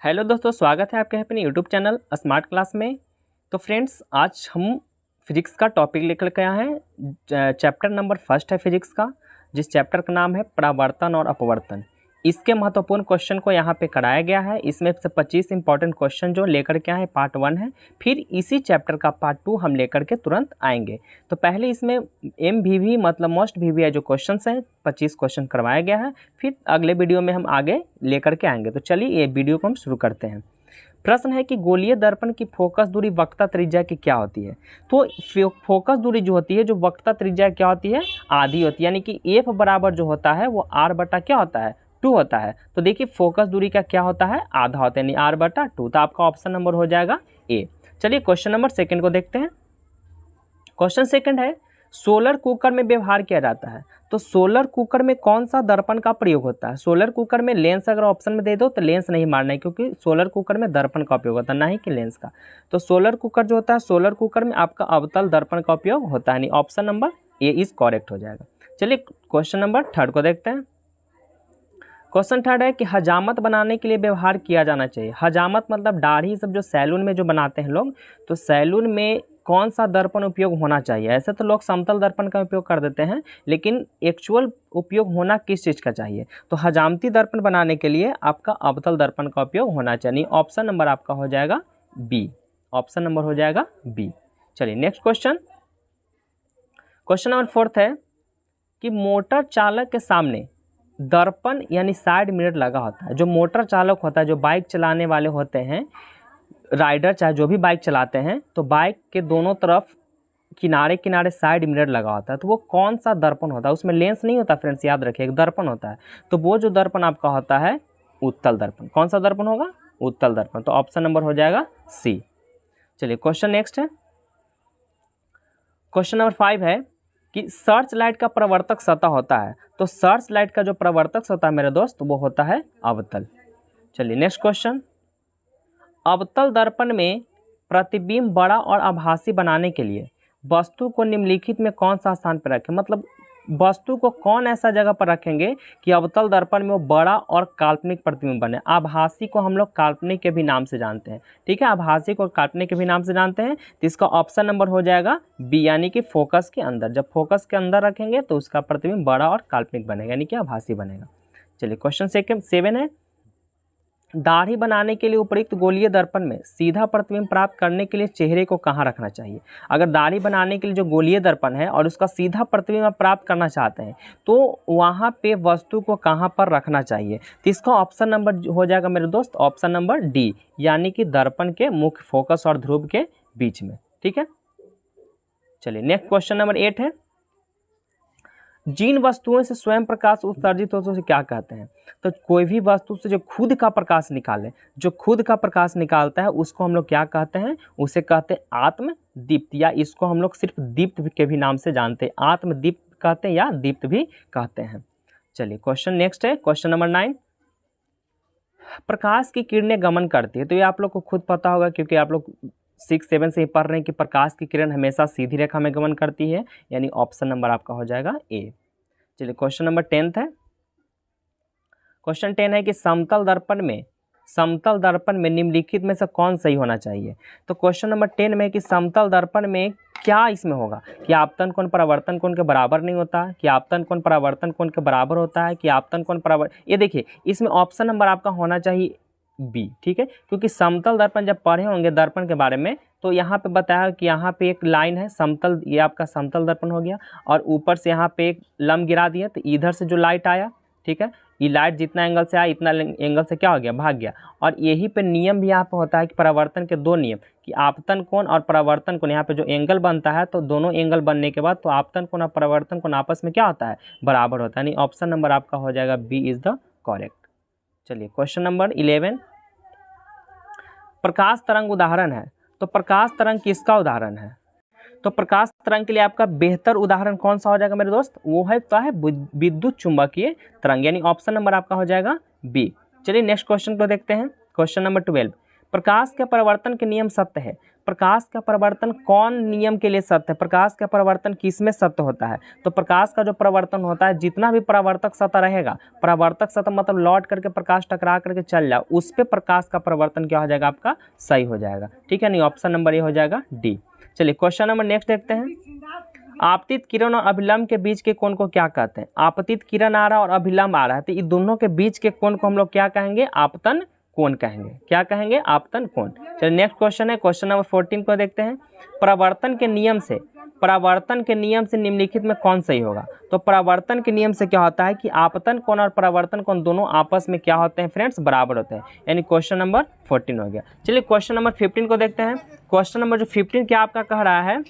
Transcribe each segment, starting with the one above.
Hello दोस्तों, स्वागत है आपके अपने यूट्यूब चैनल स्मार्ट क्लास में। तो फ्रेंड्स, आज हम फिजिक्स का टॉपिक लेकर के आए हैं। चैप्टर नंबर फर्स्ट है फिजिक्स का, जिस चैप्टर का नाम है परावर्तन और अपवर्तन। इसके महत्वपूर्ण क्वेश्चन को यहाँ पे कराया गया है। इसमें से 25 इंपॉर्टेंट क्वेश्चन जो लेकर के आए हैं, पार्ट 1 है। फिर इसी चैप्टर का पार्ट 2 हम लेकर के तुरंत आएंगे। तो पहले इसमें MVV मतलब मोस्ट VVI जो क्वेश्चन हैं 25 क्वेश्चन करवाया गया है। फिर अगले वीडियो में हम आगे लेकर के आएंगे। तो चलिए ये वीडियो को हम शुरू करते हैं। प्रश्न है कि गोलीय दर्पण की फोकस दूरी वक्रता त्रिज्या की क्या होती है। तो फोकस दूरी जो होती है, जो वक्रता त्रिज्या क्या होती है, आधी होती है। यानी कि F बराबर जो होता है वो R बटा क्या होता है, 2 होता है। तो देखिए फोकस दूरी का क्या होता है, आधा होता है, यानी R बटा 2। तो आपका ऑप्शन नंबर हो जाएगा A। चलिए क्वेश्चन नंबर सेकंड को देखते हैं। क्वेश्चन सेकंड है, सोलर कुकर में व्यवहार किया जाता है। तो सोलर कुकर में कौन सा दर्पण का प्रयोग होता है। सोलर कुकर में लेंस अगर ऑप्शन में दे दो तो लेंस नहीं मारना है, क्योंकि सोलर कुकर में दर्पण का उपयोग होता है, ना ही कि लेंस का। तो सोलर कुकर जो होता है, सोलर कुकर में आपका अवतल दर्पण का उपयोग होता है, यानी option number A is correct हो जाएगा। चलिए क्वेश्चन नंबर थर्ड को देखते हैं। क्वेश्चन थर्ड है कि हजामत बनाने के लिए व्यवहार किया जाना चाहिए। हजामत मतलब दाढ़ी सब जो सैलून में जो बनाते हैं लोग, तो सैलून में कौन सा दर्पण उपयोग होना चाहिए। ऐसे तो लोग समतल दर्पण का उपयोग कर देते हैं, लेकिन एक्चुअल उपयोग होना किस चीज़ का चाहिए। तो हजामती दर्पण बनाने के लिए आपका अवतल दर्पण का उपयोग होना चाहिए। ऑप्शन नंबर आपका हो जाएगा बी। ऑप्शन नंबर हो जाएगा बी। चलिए next question. Question number fourth है कि मोटर चालक के सामने दर्पण यानी साइड मिरर लगा होता है। जो मोटर चालक होता है, जो बाइक चलाने वाले होते हैं, राइडर चाहे जो भी बाइक चलाते हैं, तो बाइक के दोनों तरफ किनारे किनारे साइड मिरर लगा होता है। तो वो कौन सा दर्पण होता है, उसमें लेंस नहीं होता फ्रेंड्स, याद रखिए, एक दर्पण होता है। तो वो जो दर्पण आपका होता है उत्तल दर्पण। कौन सा दर्पण होगा, उत्तल दर्पण। तो ऑप्शन नंबर हो जाएगा सी। चलिए क्वेश्चन नेक्स्ट है। क्वेश्चन नंबर 5 है कि सर्च लाइट का प्रवर्तक सतह होता है। तो सर्च लाइट का जो प्रवर्तक सतह मेरे दोस्त वो होता है अवतल। चलिए नेक्स्ट क्वेश्चन। अवतल दर्पण में प्रतिबिंब बड़ा और आभासी बनाने के लिए वस्तु को निम्नलिखित में कौन सा स्थान पर रखें। मतलब वस्तु को कौन ऐसा जगह पर रखेंगे कि अवतल दर्पण में वो बड़ा और काल्पनिक प्रतिबिंब बने। आभासी को हम लोग काल्पनिक के भी नाम से जानते हैं, ठीक है, आभासी को काल्पनिक के भी नाम से जानते हैं। तो इसका ऑप्शन नंबर हो जाएगा बी, यानी कि फोकस के अंदर। जब फोकस के अंदर रखेंगे तो उसका प्रतिबिंब बड़ा और काल्पनिक बनेगा, यानी कि आभासी बनेगा। चलिए क्वेश्चन 7 है, दाढ़ी बनाने के लिए उपयुक्त गोलीय दर्पण में सीधा प्रतिबिंब प्राप्त करने के लिए चेहरे को कहाँ रखना चाहिए। अगर दाढ़ी बनाने के लिए जो गोलीय दर्पण है और उसका सीधा प्रतिबिंब आप प्राप्त करना चाहते हैं, तो वहाँ पे वस्तु को कहाँ पर रखना चाहिए। तो इसका ऑप्शन नंबर हो जाएगा मेरे दोस्त ऑप्शन नंबर डी, यानी कि दर्पण के मुख्य फोकस और ध्रुव के बीच में, ठीक है। चलिए नेक्स्ट क्वेश्चन नंबर 8 है, जिन वस्तुओं से स्वयं प्रकाश उत्सर्जित होता है उसे क्या कहते हैं। तो कोई भी वस्तु से जो खुद का प्रकाश निकाले, जो खुद का प्रकाश निकालता है, उसको हम लोग क्या कहते हैं, उसे कहते हैं आत्मदीप्त, या इसको हम लोग सिर्फ दीप्त के भी नाम से जानते हैं। आत्मदीप्त कहते हैं या दीप्त भी कहते हैं। चलिए क्वेश्चन नेक्स्ट है, क्वेश्चन नंबर 9। प्रकाश की किरणें गमन करती है। तो ये आप लोग को खुद पता होगा, क्योंकि आप लोग 6-7 से ही पढ़ रहे हैं कि प्रकाश की किरण हमेशा सीधी रेखा में गमन करती है, यानी ऑप्शन नंबर आपका हो जाएगा ए। चलिए क्वेश्चन नंबर 10 है। क्वेश्चन 10 है कि समतल दर्पण में निम्नलिखित में से कौन सही होना चाहिए। तो क्वेश्चन नंबर 10 में कि समतल दर्पण में क्या इसमें होगा कि आपतन कोण परावर्तन कोण के बराबर नहीं होता, कि आपतन कोण परावर्तन कोण के बराबर होता है, कि आपतन कोण ये देखिए इसमें ऑप्शन नंबर आपका होना चाहिए बी, ठीक है। क्योंकि समतल दर्पण जब पढ़े होंगे दर्पण के बारे में, तो यहाँ पे बताया कि यहाँ पे एक लाइन है समतल, ये आपका समतल दर्पण हो गया, और ऊपर से यहाँ पे एक लंब गिरा दिया, तो इधर से जो लाइट आया, ठीक है, ये लाइट जितना एंगल से आया इतना एंगल से क्या हो गया, भाग गया। और यही पे नियम भी यहाँ पे होता है कि परावर्तन के 2 नियम, कि आपतन कोण और परावर्तन कोण, यहाँ पे जो एंगल बनता है, तो दोनों एंगल बनने के बाद तो आपतन कोण और परावर्तन कोण आपस में क्या होता है, बराबर होता है। यानी ऑप्शन नंबर आपका हो जाएगा बी इज द करेक्ट। चलिए क्वेश्चन नंबर 11, प्रकाश तरंग उदाहरण है। तो प्रकाश तरंग किसका उदाहरण है। तो प्रकाश तरंग के लिए आपका बेहतर उदाहरण कौन सा हो जाएगा मेरे दोस्त, वो है तो है विद्युत चुंबकीय तरंग, यानी ऑप्शन नंबर आपका हो जाएगा बी। चलिए नेक्स्ट क्वेश्चन को देखते हैं। क्वेश्चन नंबर 12, प्रकाश का परिवर्तन के नियम सत्य है। प्रकाश का परिवर्तन कौन नियम के लिए सत्य है? प्रकाश का परिवर्तन किस में सत्य होता है? तो प्रकाश का जो परिवर्तन होता है, जितना भी परावर्तक सतह रहेगा, परावर्तक सतह मतलब लौट करके प्रकाश टकरा करके चल जाए, उस पर प्रकाश का परिवर्तन क्या हो जाएगा? आपका सही हो जाएगा। ठीक है, नहीं, ऑप्शन नंबर ए हो जाएगा डी। चलिए क्वेश्चन नंबर नेक्स्ट देखते हैं। आपतित किरण और अभिलंब के बीच के कोण को क्या कहते हैं? आपतित किरण आ रहा है और अभिलंब आ रहा है, तो इन दोनों के बीच के कोण को हम लोग क्या कहेंगे? आपतन कोण कहेंगे। क्या कहेंगे? आपतन कोण। चलिए नेक्स्ट क्वेश्चन है, क्वेश्चन नंबर 14 को देखते हैं। परावर्तन के नियम से निम्नलिखित में कौन सही होगा? तो परावर्तन के नियम से क्या होता है कि आपतन कोण और परावर्तन कोण दोनों आपस में क्या होते हैं फ्रेंड्स? बराबर होते हैं, यानी क्वेश्चन नंबर 14 हो गया। चलिए क्वेश्चन नंबर 15 को देखते हैं। क्वेश्चन नंबर जो 15 क्या आपका कह रहा है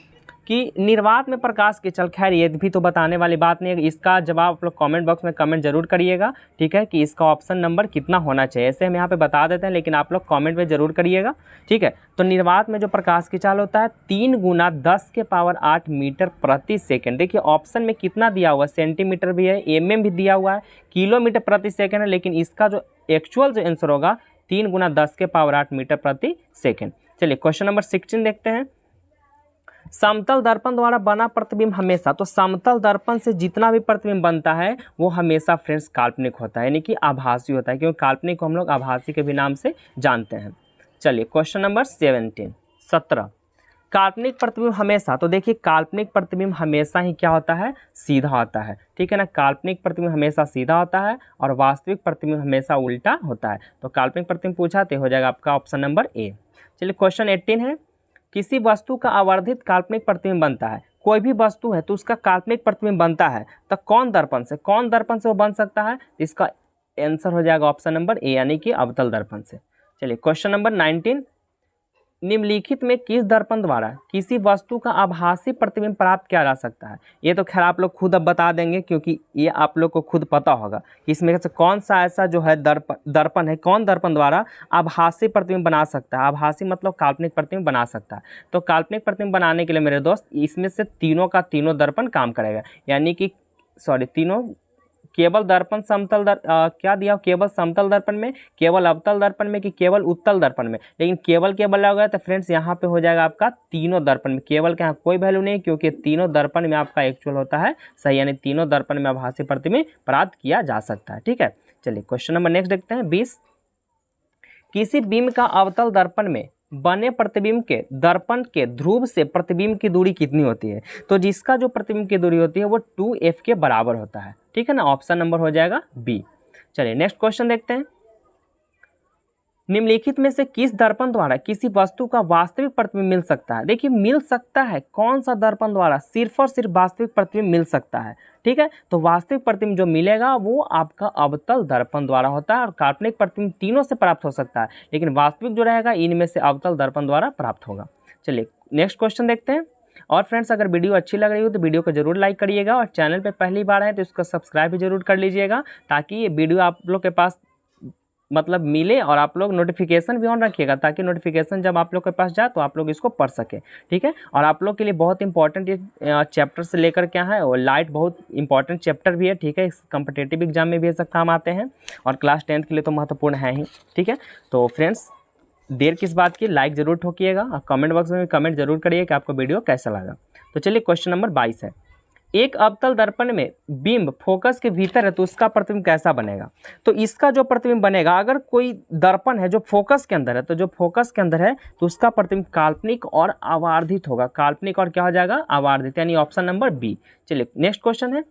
कि निर्वात में प्रकाश के चल, खैर ये भी तो बताने वाली बात नहीं है, इसका जवाब आप लोग कमेंट बॉक्स में कमेंट जरूर करिएगा। ठीक है, कि इसका ऑप्शन नंबर कितना होना चाहिए, ऐसे हम यहाँ पे बता देते हैं, लेकिन आप लोग कमेंट में जरूर करिएगा। ठीक है, तो निर्वात में जो प्रकाश की चाल होता है 3 × 10⁸ मीटर प्रति सेकेंड। देखिए ऑप्शन में कितना दिया हुआ है, सेंटीमीटर भी है, mm भी दिया हुआ है, किलोमीटर प्रति सेकेंड है, लेकिन इसका जो एक्चुअल जो आंसर होगा 3 × 10⁸ मीटर प्रति सेकेंड। चलिए क्वेश्चन नंबर 16 देखते हैं। समतल दर्पण द्वारा बना प्रतिबिंब हमेशा, तो समतल दर्पण से जितना भी प्रतिबिंब बनता है वो हमेशा फ्रेंड्स काल्पनिक होता है, यानी कि आभासी होता है, क्योंकि काल्पनिक को हम लोग आभासी के भी नाम से जानते हैं। चलिए क्वेश्चन नंबर 17 काल्पनिक प्रतिबिंब हमेशा, तो देखिए काल्पनिक प्रतिबिंब हमेशा ही क्या होता है? सीधा होता है। ठीक है ना, काल्पनिक प्रतिबिंब हमेशा सीधा होता है और वास्तविक प्रतिबिंब हमेशा उल्टा होता है। तो काल्पनिक प्रतिबिंब पूछा तो हो जाएगा आपका ऑप्शन नंबर ए। चलिए क्वेश्चन 18 है। किसी वस्तु का आवर्धित काल्पनिक प्रतिबिंब बनता है, कोई भी वस्तु है तो उसका काल्पनिक प्रतिबिंब बनता है, तो कौन दर्पण से वो बन सकता है? इसका आंसर हो जाएगा ऑप्शन नंबर ए, यानी कि अवतल दर्पण से। चलिए क्वेश्चन नंबर 19, निम्नलिखित में किस दर्पण द्वारा किसी वस्तु का आभासी प्रतिबिंब प्राप्त किया जा सकता है? ये तो खैर आप लोग खुद अब बता देंगे, क्योंकि ये आप लोग को खुद पता होगा कि इसमें से कौन सा ऐसा जो है दर्पण है, कौन दर्पण द्वारा आभासी प्रतिबिंब बना सकता है? आभासी मतलब काल्पनिक प्रतिबिंब बना सकता है। तो काल्पनिक प्रतिबिंब बनाने के लिए मेरे दोस्त इसमें से तीनों का तीनों दर्पण काम करेगा, यानी कि तीनों केवल दर्पण समतल क्या दिया? केवल समतल दर्पण में, केवल अवतल दर्पण में, कि केवल उत्तल दर्पण में? लेकिन केवल हो गया तो फ्रेंड्स यहाँ पे हो जाएगा आपका तीनों दर्पण में। केवल का यहाँ कोई वैल्यू नहीं, क्योंकि तीनों दर्पण में आपका एक्चुअल होता है सही, यानी तीनों दर्पण में आभासी प्रतिबिंब प्राप्त किया जा सकता है। ठीक है, चलिए क्वेश्चन नंबर नेक्स्ट देखते हैं 20। किसी बिंब का अवतल दर्पण में बने प्रतिबिंब के दर्पण के ध्रुव से प्रतिबिंब की दूरी कितनी होती है? तो जिसका जो प्रतिबिंब की दूरी होती है वो 2f के बराबर होता है। ठीक है ना, ऑप्शन नंबर हो जाएगा बी। चलिए नेक्स्ट क्वेश्चन देखते हैं। निम्नलिखित में से किस दर्पण द्वारा किसी वस्तु का वास्तविक प्रतिबिंब मिल सकता है? देखिए मिल सकता है, कौन सा दर्पण द्वारा सिर्फ और सिर्फ वास्तविक प्रतिबिंब मिल सकता है? ठीक है, तो वास्तविक प्रतिबिंब जो मिलेगा वो आपका अवतल दर्पण द्वारा होता है, और काल्पनिक प्रतिबिंब तीनों से प्राप्त हो सकता है, लेकिन वास्तविक जो रहेगा इनमें से अवतल दर्पण द्वारा प्राप्त होगा। चलिए नेक्स्ट क्वेश्चन देखते हैं। और फ्रेंड्स अगर वीडियो अच्छी लग रही हो तो वीडियो को जरूर लाइक करिएगा, और चैनल पे पहली बार है तो इसको सब्सक्राइब भी जरूर कर लीजिएगा, ताकि ये वीडियो आप लोग के पास मतलब मिले, और आप लोग नोटिफिकेशन भी ऑन रखिएगा, ताकि नोटिफिकेशन जब आप लोग के पास जाए तो आप लोग इसको पढ़ सके। ठीक है, और आप लोग के लिए बहुत इंपॉर्टेंट ये चैप्टर से लेकर क्या है, और लाइट बहुत इंपॉर्टेंट चैप्टर भी है। ठीक है, कॉम्पिटिटिव एग्जाम में भी ये सब काम आते हैं, और क्लास 10th के लिए तो महत्वपूर्ण है ही। ठीक है, तो फ्रेंड्स देर किस बात की, लाइक जरूर ठोकिएगा, और कमेंट बॉक्स में भी कमेंट जरूर करिए कि आपको वीडियो कैसा लगा। तो चलिए क्वेश्चन नंबर 22 है। एक अवतल दर्पण में बिंब फोकस के भीतर है तो उसका प्रतिबिंब कैसा बनेगा? तो इसका जो प्रतिबिंब बनेगा, अगर कोई दर्पण है जो फोकस के अंदर है, तो जो फोकस के अंदर है तो उसका प्रतिबिंब काल्पनिक और आवर्धित होगा। काल्पनिक और क्या हो जाएगा? आवर्धित, यानी ऑप्शन नंबर बी। चलिए नेक्स्ट क्वेश्चन है।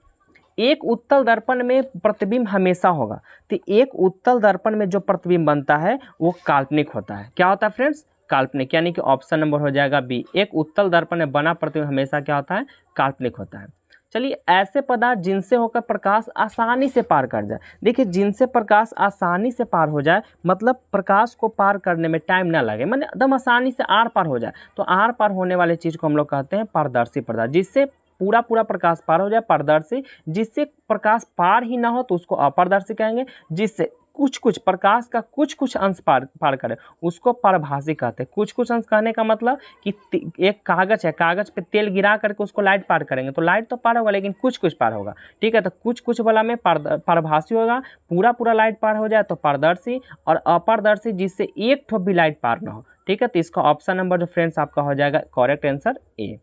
एक उत्तल दर्पण में प्रतिबिंब हमेशा होगा, तो एक उत्तल दर्पण में जो प्रतिबिंब बनता है वो काल्पनिक होता है। क्या होता है फ्रेंड्स? काल्पनिक, यानी कि ऑप्शन नंबर हो जाएगा बी। एक उत्तल दर्पण में बना प्रतिबिंब हमेशा क्या होता है? काल्पनिक होता है। चलिए ऐसे पदार्थ जिनसे होकर प्रकाश आसानी से पार कर जाए। देखिए जिनसे प्रकाश आसानी से पार हो जाए, मतलब प्रकाश को पार करने में टाइम ना लगे, मतलब एकदम आसानी से आर पार हो जाए, तो आर पार होने वाले चीज़ को हम लोग कहते हैं पारदर्शी पदार्थ। जिससे पूरा प्रकाश पार हो जाए, पारदर्शी। जिससे प्रकाश पार ही ना हो तो उसको अपारदर्शी कहेंगे। जिससे कुछ कुछ प्रकाश का कुछ कुछ अंश पार करे उसको पारभासी कहते हैं। कुछ कुछ अंश कहने का मतलब कि एक कागज है, कागज पे तेल गिरा करके उसको लाइट पार करेंगे तो लाइट तो पार होगा लेकिन कुछ कुछ पार होगा, ठीक है। तो कुछ कुछ वाला में पारभासी होगा, पूरा पूरा लाइट पार हो जाए तो पारदर्शी, और अपारदर्शी जिससे एक ठोप भी लाइट पार ना हो, ठीक है। तो इसका ऑप्शन नंबर जो फ्रेंड्स आपका हो जाएगा करेक्ट आंसर ए।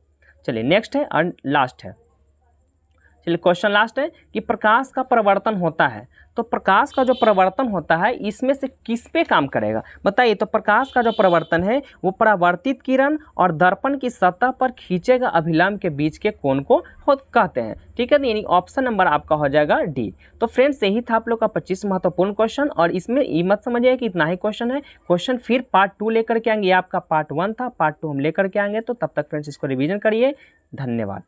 चलिए नेक्स्ट है और लास्ट है, चलिए क्वेश्चन लास्ट है कि प्रकाश का परिवर्तन होता है, तो प्रकाश का जो परिवर्तन होता है इसमें से किस पे काम करेगा बताइए। तो प्रकाश का जो परिवर्तन है वो परावर्तित किरण और दर्पण की सतह पर खींचे गए अभिलंब के बीच के कोण को कहते हैं, ठीक है। यानी ऑप्शन नंबर आपका हो जाएगा डी। तो फ्रेंड्स यही था आप लोग का 25 महत्वपूर्ण क्वेश्चन, और इसमें ये मत समझिए कि इतना ही क्वेश्चन है, क्वेश्चन फिर पार्ट 2 लेकर के आएंगे। ये आपका पार्ट 1 था, पार्ट 2 हम लेकर के आएंगे। तो तब तक फ्रेंड्स इसको रिवीजन करिए। धन्यवाद।